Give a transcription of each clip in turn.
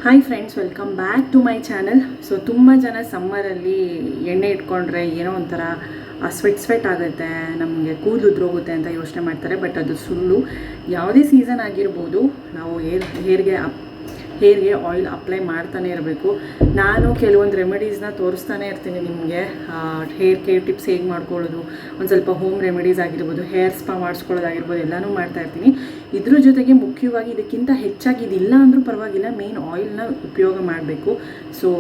Hi friends, welcome back to my channel. So ತುಂಬ ಜನ ಸಮ್ಮರಲ್ಲಿ ಎಣ್ಣೆ ಇಟ್ಕೊಂಡ್ರೆ ಏನೋ ಒಂಥರ ಸ್ವೆಟ್ ಆಗುತ್ತೆ, ನಮಗೆ ಕೂದಲು ಉದ್ರೋಗುತ್ತೆ ಅಂತ ಯೋಚನೆ ಮಾಡ್ತಾರೆ. ಬಟ್ ಅದು ಸುಳ್ಳು. ಯಾವುದೇ ಸೀಸನ್ ಆಗಿರ್ಬೋದು, ನಾವು ಹೇರ್ಗೆ ಆಯಿಲ್ ಅಪ್ಲೈ ಮಾಡ್ತಾನೆ ಇರಬೇಕು. ನಾನು ಕೆಲವೊಂದು ರೆಮಿಡೀಸ್ನ ತೋರಿಸ್ತಾನೆ ಇರ್ತೀನಿ ನಿಮಗೆ. ಹೇರ್ ಕೇರ್ ಟಿಪ್ಸ್ ಹೇಗೆ ಮಾಡ್ಕೊಳ್ಳೋದು, ಒಂದು ಸ್ವಲ್ಪ ಹೋಮ್ ರೆಮಿಡೀಸ್ ಆಗಿರ್ಬೋದು, ಹೇರ್ ಸ್ಪಾ ಮಾಡಿಸ್ಕೊಳ್ಳೋದಾಗಿರ್ಬೋದು, ಎಲ್ಲನೂ ಮಾಡ್ತಾಯಿರ್ತೀನಿ. ಇದ್ರ ಜೊತೆಗೆ ಮುಖ್ಯವಾಗಿ ಇದಕ್ಕಿಂತ ಹೆಚ್ಚಾಗಿ ಇದಿಲ್ಲ ಅಂದರೂ ಪರವಾಗಿಲ್ಲ, ಮೇನ್ ಆಯಿಲ್ನ ಉಪಯೋಗ ಮಾಡಬೇಕು. ಸೊ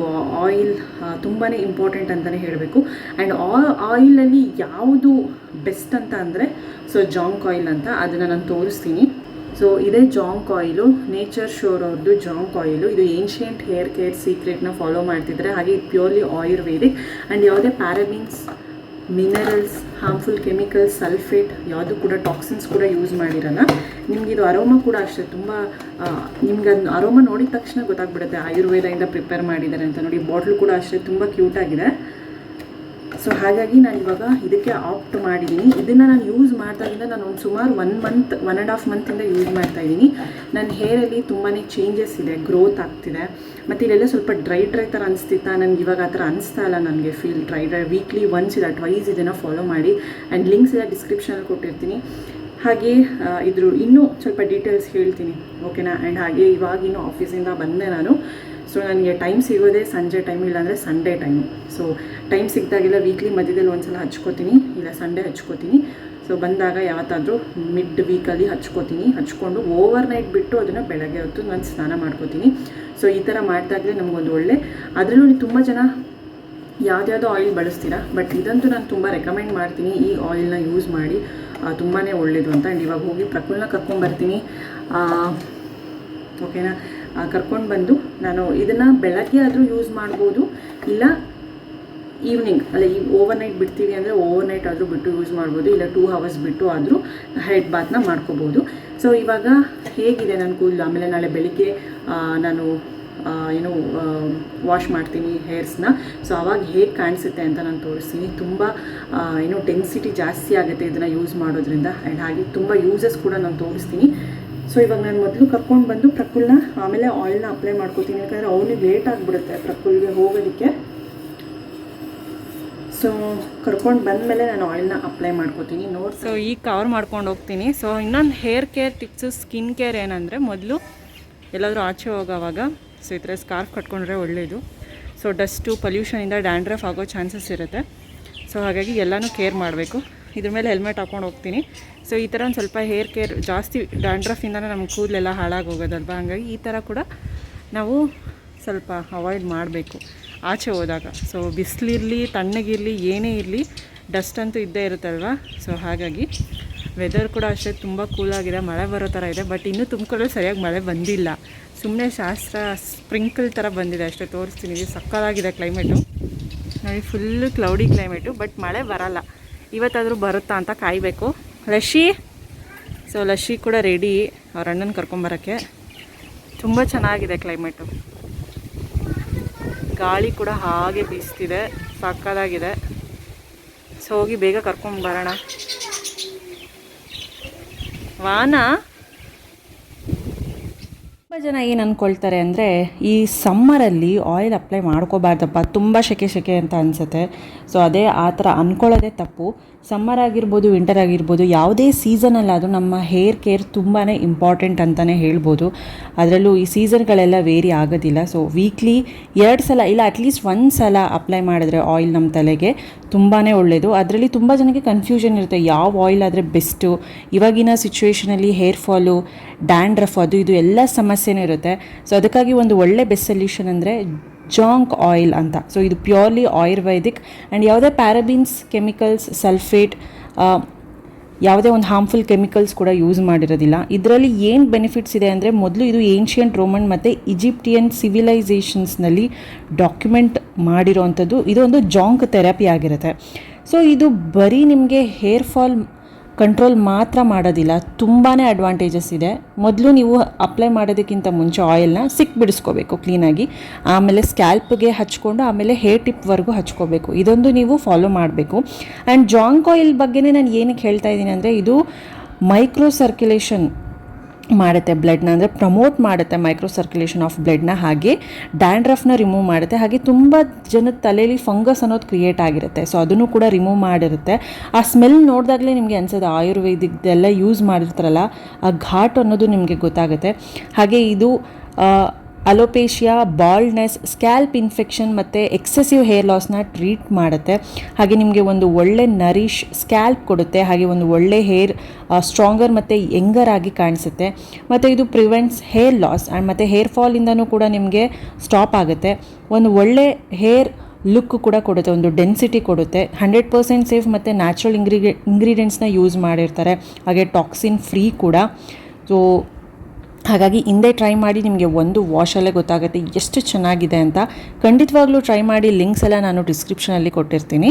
ಆಯಿಲ್ ತುಂಬಾ ಇಂಪಾರ್ಟೆಂಟ್ ಅಂತಲೇ ಹೇಳಬೇಕು. ಆ್ಯಂಡ್ ಆಯಿಲಲ್ಲಿ ಯಾವುದು ಬೆಸ್ಟ್ ಅಂತ ಅಂದರೆ ಜಾಂಕ್ ಆಯಿಲ್ ಅಂತ, ಅದನ್ನು ನಾನು ತೋರಿಸ್ತೀನಿ. ಸೊ ಇದೇ ಜಾಂಕ್ ಆಯಿಲು, ನೇಚರ್ ಶೋರ್ ಅವ್ರದ್ದು ಜಾಂಕ್ ಆಯಿಲು. ಇದು ಏನ್ಷಿಯಂಟ್ ಹೇರ್ ಕೇರ್ ಸೀಕ್ರೆಟ್ನ ಫಾಲೋ ಮಾಡ್ತಿದ್ದಾರೆ. ಹಾಗೆ ಇದು ಪ್ಯೂರ್ಲಿ ಆಯುರ್ವೇದಿಕ್ ಆ್ಯಂಡ್ ಯಾವುದೇ parabens, minerals, harmful chemicals, sulphate ಯಾವುದು ಕೂಡ, ಟಾಕ್ಸಿನ್ಸ್ ಕೂಡ ಯೂಸ್ ಮಾಡಿರಲ್ಲ. ನಿಮ್ಗೆ ಇದು ಅರೋಮಾ ಕೂಡ ಅಷ್ಟೇ, ತುಂಬ ನಿಮ್ಗೆ ಅದು ಅರೋಮಾ ನೋಡಿದ ತಕ್ಷಣ ಗೊತ್ತಾಗ್ಬಿಡುತ್ತೆ ಆಯುರ್ವೇದದಿಂದ ಪ್ರಿಪೇರ್ ಮಾಡಿದ್ದಾರೆ ಅಂತ. ನೋಡಿ, ಬಾಟ್ಲು ಕೂಡ ಅಷ್ಟೇ ತುಂಬ ಕ್ಯೂಟಾಗಿದೆ. ಸೊ ಹಾಗಾಗಿ ನಾನು ಇವಾಗ ಇದಕ್ಕೆ ಆಪ್ಟ್ ಮಾಡಿದ್ದೀನಿ. ಇದನ್ನು ನಾನು ಯೂಸ್ ಮಾಡ್ದಾಗಿಂದ ನಾನು ಒಂದು ಸುಮಾರು 1.5 ಮಂತಿಂದ ಯೂಸ್ ಮಾಡ್ತಾಯಿದ್ದೀನಿ. ನನ್ನ ಹೇರಲ್ಲಿ ತುಂಬಾ ಚೇಂಜಸ್ ಇದೆ, ಗ್ರೋತ್ ಆಗ್ತಿದೆ. ಮತ್ತು ಇಲ್ಲೆಲ್ಲ ಸ್ವಲ್ಪ ಡ್ರೈ ಥರ ಅನಿಸ್ತಿತ್ತಾ, ನನಗೆ ಇವಾಗ ಆ ಥರ ಅನಿಸ್ತಾ ಇಲ್ಲ. ನನಗೆ ಫೀಲ್ ಡ್ರೈ ವೀಕ್ಲಿ ಒನ್ಸ್ ಇಲ್ಲ ಟ್ವೈಸ್ ಇದನ್ನು ಫಾಲೋ ಮಾಡಿ. ಆ್ಯಂಡ್ ಲಿಂಕ್ಸ್ ಎಲ್ಲ ಡಿಸ್ಕ್ರಿಪ್ಷನಲ್ಲಿ ಕೊಟ್ಟಿರ್ತೀನಿ. ಹಾಗೆ ಇದ್ರ ಇನ್ನೂ ಸ್ವಲ್ಪ ಡೀಟೇಲ್ಸ್ ಹೇಳ್ತೀನಿ, ಓಕೆನಾ. ಆ್ಯಂಡ್ ಹಾಗೆ ಇವಾಗಿನ್ನೂ ಆಫೀಸಿಂದ ಬಂದೆ ನಾನು. ಸೊ ನನಗೆ ಟೈಮ್ ಸಿಗೋದೇ ಸಂಜೆ ಟೈಮ್, ಇಲ್ಲಾಂದರೆ ಸಂಡೇ ಟೈಮು. ಸೊ ಟೈಮ್ ಸಿಕ್ಕಿದಾಗೆಲ್ಲ ವೀಕ್ಲಿ ಮಧ್ಯದಲ್ಲಿ ಒಂದು ಸಲ ಹಚ್ಕೋತೀನಿ, ಇಲ್ಲ ಸಂಡೇ ಹಚ್ಕೋತೀನಿ. ಸೊ ಬಂದಾಗ ಯಾವತ್ತಾದರೂ ಮಿಡ್ ವೀಕಲ್ಲಿ ಹಚ್ಕೊಂಡು ಓವರ್ ನೈಟ್ ಬಿಟ್ಟು ಅದನ್ನು ಬೆಳಗ್ಗೆ ಹೊತ್ತು ನಾನು ಸ್ನಾನ ಮಾಡ್ಕೋತೀನಿ. ಸೊ ಈ ಥರ ಮಾಡ್ದಾಗಲೇ ನಮಗೊಂದು ಒಳ್ಳೆ. ಅದರಲ್ಲೂ ತುಂಬ ಜನ ಯಾವುದ್ಯಾವುದೋ ಆಯಿಲ್ ಬಳಸ್ತೀರಾ, ಬಟ್ ಇದಂತೂ ನಾನು ತುಂಬ ರೆಕಮೆಂಡ್ ಮಾಡ್ತೀನಿ. ಈ ಆಯಿಲ್ನ ಯೂಸ್ ಮಾಡಿ, ತುಂಬಾ ಒಳ್ಳೆಯದು ಅಂತ. ಆ್ಯಂಡ್ ಇವಾಗ ಹೋಗಿ ಪ್ರಕುಲ್ನ ಕರ್ಕೊಂಡ್ಬರ್ತೀನಿ, ಓಕೆನಾ. ಕರ್ಕೊಂಡು ಬಂದು ನಾನು ಇದನ್ನು ಬೆಳಗ್ಗೆ ಆದರೂ ಯೂಸ್ ಮಾಡ್ಬೋದು, ಇಲ್ಲ ಈವ್ನಿಂಗ್ ಅಲ್ಲ, ಓವರ್ ನೈಟ್ ಬಿಡ್ತೀವಿ ಅಂದರೆ ಓವರ್ ನೈಟ್ ಆದರೂ ಬಿಟ್ಟು ಯೂಸ್ ಮಾಡ್ಬೋದು, ಇಲ್ಲ 2 ಅವರ್ಸ್ ಬಿಟ್ಟು ಆದರೂ ಹೆಡ್ ಬಾತ್ನ ಮಾಡ್ಕೋಬೋದು. ಸೊ ಇವಾಗ ಹೇಗಿದೆ ನನ್ನ ಕೂದಲು, ಆಮೇಲೆ ನಾಳೆ ಬೆಳಿಗ್ಗೆ ನಾನು ವಾಶ್ ಮಾಡ್ತೀನಿ ಹೇರ್ಸ್ನ. ಸೊ ಆವಾಗ ಹೇಗೆ ಕಾಣಿಸುತ್ತೆ ಅಂತ ನಾನು ತೋರಿಸ್ತೀನಿ. ತುಂಬ ಡೆನ್ಸಿಟಿ ಜಾಸ್ತಿ ಆಗುತ್ತೆ ಇದನ್ನು ಯೂಸ್ ಮಾಡೋದ್ರಿಂದ. ಆ್ಯಂಡ್ ಹಾಗೆ ತುಂಬ ಯೂಸಸ್ ಕೂಡ ನಾನು ತೋರಿಸ್ತೀನಿ. ಸೊ ಇವಾಗ ನಾನು ಮೊದಲು ಕರ್ಕೊಂಡು ಬಂದು ಪ್ರಕುಲ್ನ, ಆಮೇಲೆ ಆಯಿಲ್ನ ಅಪ್ಲೈ ಮಾಡ್ಕೋತೀನಿ. ಯಾಕಂದರೆ ಅವನಿಗೆ ಲೇಟ್ ಆಗಿಬಿಡುತ್ತೆ ಪ್ರಕುಲ್ಗೆ ಹೋಗೋದಕ್ಕೆ. ಸೊ ಕರ್ಕೊಂಡು ಬಂದಮೇಲೆ ನಾನು ಆಯಿಲ್ನ ಅಪ್ಲೈ ಮಾಡ್ಕೋತೀನಿ. ನೋಡಿ, ಸೊ ಈಗ ಕವರ್ ಮಾಡ್ಕೊಂಡು ಹೋಗ್ತೀನಿ. ಸೊ ಇನ್ನೊಂದು hair care tips, skin care ಏನಂದರೆ, ಮೊದಲು ಎಲ್ಲಾದರೂ ಆಚೆ ಹೋಗೋವಾಗ ಸೊ ಈ ಥರ ಸ್ಕಾರ್ಫ್ ಕಟ್ಕೊಂಡ್ರೆ ಒಳ್ಳೆಯದು. ಸೊ ಡಸ್ಟು, ಪೊಲ್ಯೂಷನಿಂದ ಡ್ಯಾಂಡ್ರಫ್ ಆಗೋ ಚಾನ್ಸಸ್ ಇರುತ್ತೆ. ಸೊ ಹಾಗಾಗಿ ಎಲ್ಲನೂ ಕೇರ್ ಮಾಡಬೇಕು. ಇದ್ರ ಮೇಲೆ ಹೆಲ್ಮೆಟ್ ಹಾಕ್ಕೊಂಡು ಹೋಗ್ತೀನಿ. ಸೊ ಈ ಥರ ಒಂದು ಸ್ವಲ್ಪ ಹೇರ್ ಕೇರ್, ಜಾಸ್ತಿ ಡ್ಯಾಂಡ್ರಫಿಂದನೇ ನಮ್ಮ ಕೂದಲೆಲ್ಲ ಹಾಳಾಗೋಗೋದಲ್ವ. ಹಾಗಾಗಿ ಈ ಥರ ಕೂಡ ನಾವು ಸ್ವಲ್ಪ ಅವಾಯ್ಡ್ ಮಾಡಬೇಕು ಆಚೆ ಹೋದಾಗ. ಸೊ ಬಿಸಿಲಿರಲಿ, ತಣ್ಣಗಿರಲಿ, ಏನೇ ಇರಲಿ, ಡಸ್ಟ್ ಅಂತೂ ಇದ್ದೇ ಇರುತ್ತಲ್ವ. ಸೊ ಹಾಗಾಗಿ ವೆದರ್ ಕೂಡ ಅಷ್ಟೇ ತುಂಬ ಕೂಲಾಗಿದೆ, ಮಳೆ ಬರೋ ಥರ ಇದೆ. ಬಟ್ ಇನ್ನೂ ತುಮಕೂರಲ್ಲಿ ಸರಿಯಾಗಿ ಮಳೆ ಬಂದಿಲ್ಲ, ಸುಮ್ಮನೆ ಶಾಸ್ತ್ರ ಸ್ಪ್ರಿಂಕಲ್ ಥರ ಬಂದಿದೆ ಅಷ್ಟೇ. ತೋರಿಸ್ತೀನಿ, ಇದು ಸಕ್ಕತ್ತಾಗಿದೆ ಕ್ಲೈಮೇಟು ನೋಡಿ, ಫುಲ್ಲು ಕ್ಲೌಡಿ ಕ್ಲೈಮೇಟು. ಬಟ್ ಮಳೆ ಬರಲ್ಲ, ಇವತ್ತಾದರೂ ಬರುತ್ತಾ ಅಂತ ಕಾಯಬೇಕು. ಸೊ ಲಶಿ ಕೂಡ ರೆಡಿ ಅವ್ರ ಅಣ್ಣನ ಕರ್ಕೊಂಬರೋಕ್ಕೆ. ತುಂಬ ಚೆನ್ನಾಗಿದೆ ಕ್ಲೈಮೇಟು, ಗಾಳಿ ಕೂಡ ಹಾಗೆ ಬೀಸ್ತಿದೆ, ಸಕ್ಕತ್ತಾಗಿದೆ. ಸೊ ಹೋಗಿ ಬೇಗ ಕರ್ಕೊಂಬರೋಣ. ವಾನ ತುಂಬ ಜನ ಏನು ಅಂದ್ಕೊಳ್ತಾರೆ ಅಂದರೆ, ಈ ಸಮ್ಮರಲ್ಲಿ ಆಯಿಲ್ ಅಪ್ಲೈ ಮಾಡ್ಕೋಬಾರ್ದಪ್ಪ, ತುಂಬ ಸೆಕೆ ಅಂತ ಅನಿಸುತ್ತೆ. ಸೊ ಆ ಥರ ಅಂದ್ಕೊಳ್ಳೋದೇ ತಪ್ಪು. ಸಮ್ಮರ್ ಆಗಿರ್ಬೋದು, ವಿಂಟರ್ ಆಗಿರ್ಬೋದು, ಯಾವುದೇ ಸೀಸನಲ್ಲಾದರೂ ನಮ್ಮ ಹೇರ್ ಕೇರ್ ತುಂಬಾ ಇಂಪಾರ್ಟೆಂಟ್ ಅಂತಲೇ ಹೇಳ್ಬೋದು. ಅದರಲ್ಲೂ ಈ ಸೀಸನ್ಗಳೆಲ್ಲ ವೇರಿ ಆಗೋದಿಲ್ಲ. ಸೊ ವೀಕ್ಲಿ 2 ಸಲ ಇಲ್ಲ ಅಟ್ಲೀಸ್ಟ್ 1 ಸಲ ಅಪ್ಲೈ ಮಾಡಿದ್ರೆ ಆಯಿಲ್ ನಮ್ಮ ತಲೆಗೆ ತುಂಬಾ ಒಳ್ಳೆಯದು. ಅದರಲ್ಲಿ ತುಂಬ ಜನಕ್ಕೆ ಕನ್ಫ್ಯೂಷನ್ ಇರುತ್ತೆ, ಯಾವ ಆಯಿಲ್ ಆದರೆ ಬೆಸ್ಟು. ಇವಾಗಿನ ಸಿಚುವೇಷನಲ್ಲಿ ಹೇರ್ ಫಾಲು, ಡ್ಯಾಂಡ್ರಫ್, ಅದು ಇದು ಎಲ್ಲ ಸಮಸ್ಯೆನೂ ಇರುತ್ತೆ. ಸೊ ಅದಕ್ಕಾಗಿ ಒಂದು ಒಳ್ಳೆ ಬೆಸ್ಟ್ ಸೊಲ್ಯೂಷನ್ ಅಂದರೆ ಜಾಂಕ್ ಆಯಿಲ್ ಅಂತ. ಸೊ ಇದು ಪ್ಯೂರ್ಲಿ ಆಯುರ್ವೇದಿಕ್ ಆ್ಯಂಡ್ ಯಾವುದೇ ಪ್ಯಾರಾಬಿನ್ಸ್, ಕೆಮಿಕಲ್ಸ್, ಸಲ್ಫೇಟ್, ಯಾವುದೇ ಒಂದು ಹಾರ್ಮ್ಫುಲ್ ಕೆಮಿಕಲ್ಸ್ ಕೂಡ ಯೂಸ್ ಮಾಡಿರೋದಿಲ್ಲ. ಇದರಲ್ಲಿ ಏನು ಬೆನಿಫಿಟ್ಸ್ ಇದೆ ಅಂದರೆ, ಮೊದಲು ಇದು ಏನ್ಷಿಯಂಟ್ ರೋಮನ್ ಮತ್ತು ಈಜಿಪ್ಟಿಯನ್ ಸಿವಿಲೈಸೇಷನ್ಸ್ನಲ್ಲಿ ಡಾಕ್ಯುಮೆಂಟ್ ಮಾಡಿರೋವಂಥದ್ದು. ಇದೊಂದು ಜಾಂಕ್ ಥೆರಪಿ ಆಗಿರುತ್ತೆ. ಸೊ ಇದು ಬರೀ ನಿಮಗೆ ಹೇರ್ ಫಾಲ್ ಕಂಟ್ರೋಲ್ ಮಾತ್ರ ಮಾಡೋದಿಲ್ಲ, ತುಂಬಾ ಅಡ್ವಾಂಟೇಜಸ್ ಇದೆ. ಮೊದಲು ನೀವು ಅಪ್ಲೈ ಮಾಡೋದಕ್ಕಿಂತ ಮುಂಚೆ ಆಯಿಲ್ನ ಬಿಡಿಸ್ಕೋಬೇಕು ಕ್ಲೀನಾಗಿ, ಆಮೇಲೆ ಸ್ಕ್ಯಾಲ್ಪ್ಗೆ ಹಚ್ಕೊಂಡು ಆಮೇಲೆ ಹೇರ್ ಟಿಪ್ವರೆಗೂ ಹಚ್ಕೋಬೇಕು. ಇದೊಂದು ನೀವು ಫಾಲೋ ಮಾಡಬೇಕು. ಆ್ಯಂಡ್ ಜಾಂಕ್ ಆಯಿಲ್ ಬಗ್ಗೆನೇ ನಾನು ಏನಕ್ಕೆ ಹೇಳ್ತಾ ಇದ್ದೀನಿ ಅಂದರೆ, ಇದು ಮೈಕ್ರೋ ಸರ್ಕ್ಯುಲೇಷನ್ ಮಾಡುತ್ತೆ ಬ್ಲಡ್ನ, ಅಂದರೆ ಪ್ರಮೋಟ್ ಮಾಡುತ್ತೆ ಮೈಕ್ರೋ ಸರ್ಕ್ಯುಲೇಷನ್ ಆಫ್ ಬ್ಲಡ್ನ, ಹಾಗೆ ಡ್ಯಾಂಡ್ರಫ್ನ ರಿಮೂವ್ ಮಾಡುತ್ತೆ. ಹಾಗೆ ತುಂಬ ಜನದ ತಲೆಯಲ್ಲಿ ಫಂಗಸ್ ಅನ್ನೋದು ಕ್ರಿಯೇಟ್ ಆಗಿರುತ್ತೆ, ಸೊ ಅದನ್ನು ಕೂಡ ರಿಮೂವ್ ಮಾಡಿರುತ್ತೆ. ಆ ಸ್ಮೆಲ್ ನೋಡಿದಾಗಲೇ ನಿಮಗೆ ಅನ್ಸೋದು ಆಯುರ್ವೇದಿಕ್ದೆಲ್ಲ ಯೂಸ್ ಮಾಡಿರ್ತಾರಲ್ಲ ಆ ಘಾಟ್ ಅನ್ನೋದು ನಿಮಗೆ ಗೊತ್ತಾಗುತ್ತೆ. ಹಾಗೆ ಇದು ಅಲೋಪೇಶಿಯಾ, ಬಾಲ್ಡ್ನೆಸ್, ಸ್ಕ್ಯಾಲ್ಪ್ ಇನ್ಫೆಕ್ಷನ್ ಮತ್ತು ಎಕ್ಸೆಸಿವ್ ಹೇರ್ ಲಾಸ್ನ ಟ್ರೀಟ್ ಮಾಡುತ್ತೆ. ಹಾಗೆ ನಿಮಗೆ ಒಂದು ಒಳ್ಳೆ ನರಿಶ್ ಸ್ಕ್ಯಾಲ್ಪ್ ಕೊಡುತ್ತೆ. ಹಾಗೆ ಒಂದು ಒಳ್ಳೆ ಹೇರ್ ಸ್ಟ್ರಾಂಗರ್ ಮತ್ತು ಯಂಗರ್ ಆಗಿ ಕಾಣಿಸುತ್ತೆ. ಮತ್ತು ಇದು ಪ್ರಿವೆಂಟ್ಸ್ ಹೇರ್ ಲಾಸ್ ಮತ್ತು ಹೇರ್ ಫಾಲಿಂದನೂ ಕೂಡ ನಿಮಗೆ ಸ್ಟಾಪ್ ಆಗುತ್ತೆ. ಒಂದು ಒಳ್ಳೆ ಹೇರ್ ಲುಕ್ ಕೂಡ ಕೊಡುತ್ತೆ, ಒಂದು ಡೆನ್ಸಿಟಿ ಕೊಡುತ್ತೆ. 100% ಸೇಫ್ ಮತ್ತು ನ್ಯಾಚುರಲ್ ಇಂಗ್ರೀಡಿಯೆಂಟ್ಸ್ನ ಯೂಸ್ ಮಾಡಿರ್ತಾರೆ. ಹಾಗೆ ಟಾಕ್ಸಿನ್ ಫ್ರೀ ಕೂಡ. ಸೊ ಹಾಗಾಗಿ ಹಿಂದೆ ಟ್ರೈ ಮಾಡಿ, ನಿಮಗೆ ಒಂದು ವಾಶಲ್ಲೇ ಗೊತ್ತಾಗುತ್ತೆ ಎಷ್ಟು ಚೆನ್ನಾಗಿದೆ ಅಂತ. ಖಂಡಿತವಾಗ್ಲೂ ಟ್ರೈ ಮಾಡಿ. ಲಿಂಕ್ಸ್ ಎಲ್ಲ ನಾನು ಡಿಸ್ಕ್ರಿಪ್ಷನಲ್ಲಿ ಕೊಟ್ಟಿರ್ತೀನಿ.